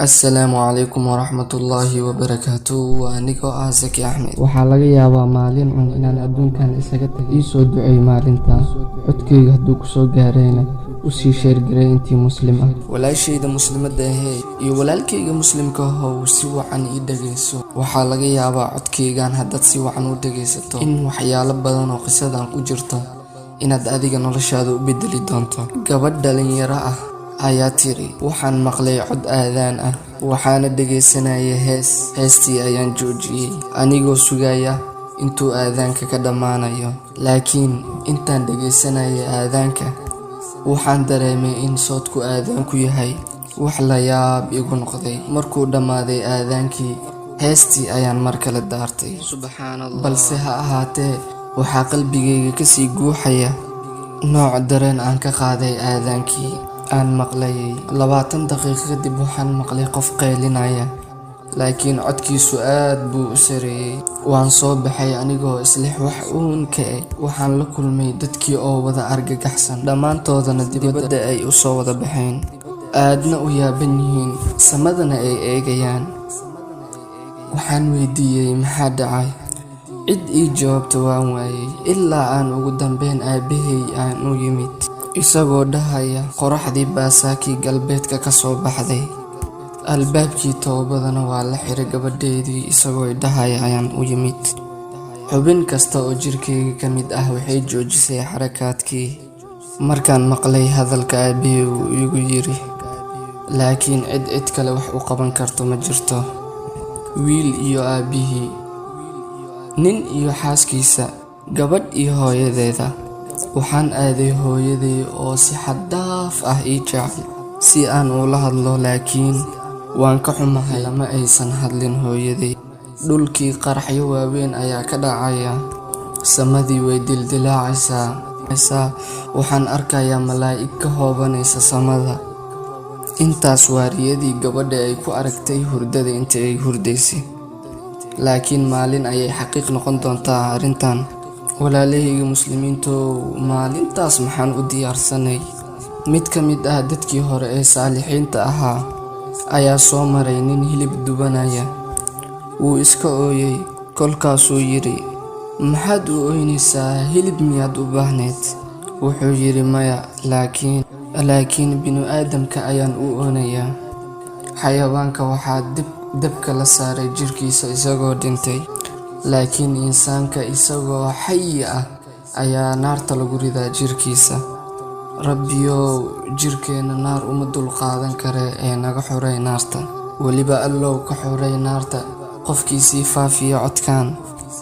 Assalaamu calaykum waraxmatullaahi wabarakaatuh. Waa anigoo ah Zaki Axmed. Waxaa laga yaabaa maalin cun inaan adduunkan isaga tagay. Ii soo duceey maalintaas. Codkayga hadduu ku soo gaarayna u sii sheergaray intii muslim ah. Walaashayda muslimadda ahee iyo walaalkayga muslimka ahow si wacan ii dhagayso. Waxaa laga yaabaa codkaygan haddaad si wacan u dhagaysato in waxyaalo badan oo qisadan ku jirto inaad adiga noloshaada u bedeli doonto. Gabadh dhalinyaro ah ayaa tiri, waxaan maqlay cod aadaan ah, waxaana dhagaysanaya heestii ayaan joojiyey anigoo sugaya intuu aadaanka ka dhammaanayo. Laakiin intaan dhagaysanaya aadaanka waxaan dareemay in soodku aadaanku yahay wax la yaab igu noqday. Markuu dhammaaday aadaankii, heestii ayaan mar kale daartay. Subxaanallah. Balse ha ahaatee waxaa qalbigayga kasii guuxaya nooc dareen aan ka qaaday aadaankii aan maqlayay. 20 daqiiqo kadib waxaan maqlay qof qaylinaya, laakiin codkiisu aad buu u sareeyay. Waan soo baxay anigoo isleh wax uun ka eg. Waxaan la kulmay dadkii oo wada argagaxsan, dhammaantoodana dibadda ay u soo wada baxeen, aadna u yaaban yihiin, samadana ay eegayaan. Waxaan weydiiyey maxaa dhacay. Cid ii jawaabta waan waayay, ilaa aan ugu dambeyn aabbahay aan u yimid isagoo dhahaya qoraxdii baa saakii galbeedka ka soo baxday. Albaabkii toobadana waa la xiray. Gabadheedii isagoo dhahaya ayaan u yimid. Xubin kasta oo jirkayga ka mid ah waxay joojisay xarakaadkii markaan maqlay hadalka aabbahay uu igu yiri, laakiin cid kale wax u qaban karto ma jirto. Wiil iyo aabbihii, nin iyo xaaskiisa, gabadh iyo hooyadeeda. Waxaan aaday hooyaday oo si xad dhaaf ah ii jecel si aan ula hadlo, laakiin waan ka xumahay lama aysan hadlin hooyaday. Dhulkii qaraxyo waaweyn ayaa ka dhacaya, samadii way dildilaacaysaa. Waxaan arkayaa malaa'ig ka hoobanaysa samada. Intaas waa riyadii gabadha ay ku aragtay hurdada inta ay hurdaysay, laakiin maalin ayay xaqiiq noqon doontaa arrintan. Walaalahayga muslimiintow, maalintaas maxaan u diyaarsanay? Mid ka mid ah dadkii hore ee saalixiinta ahaa ayaa soo maray nin hilib dubanaya. Wuu iska ooyay, kolkaasuu yidhi, maxaad u ooynaysaa? Hilib miyaad u baahneed? Wuxuu yidhi maya, laakiin binu-aadamka ayaan u oonayaa. Xayawaanka waxaa dabka la saaray jirkiisa isagoo dhintay, laakiin insaanka isagoo xay ah ayaa naarta lagu ridaa jirkiisa. Rabbiyow, jirkeena naar uma dulqaadan kare ee naga xurey naarta. Weliba allow ka xurey naarta qofkii sii faafiya codkan.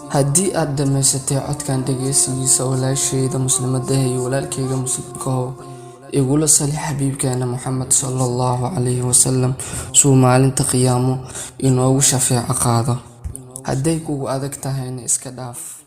Haddii aad dhammaysatay codkan dhagaysigiisa, walaashayda muslimadda iyo walaalkayga muslimkahow, igula sali xabiibkeena Muxamed sallallahu calayhi wasallam suu maalinta qiyaamo inoogu shafeeco qaado. Hadday kugu adag tahayna iska dhaaf.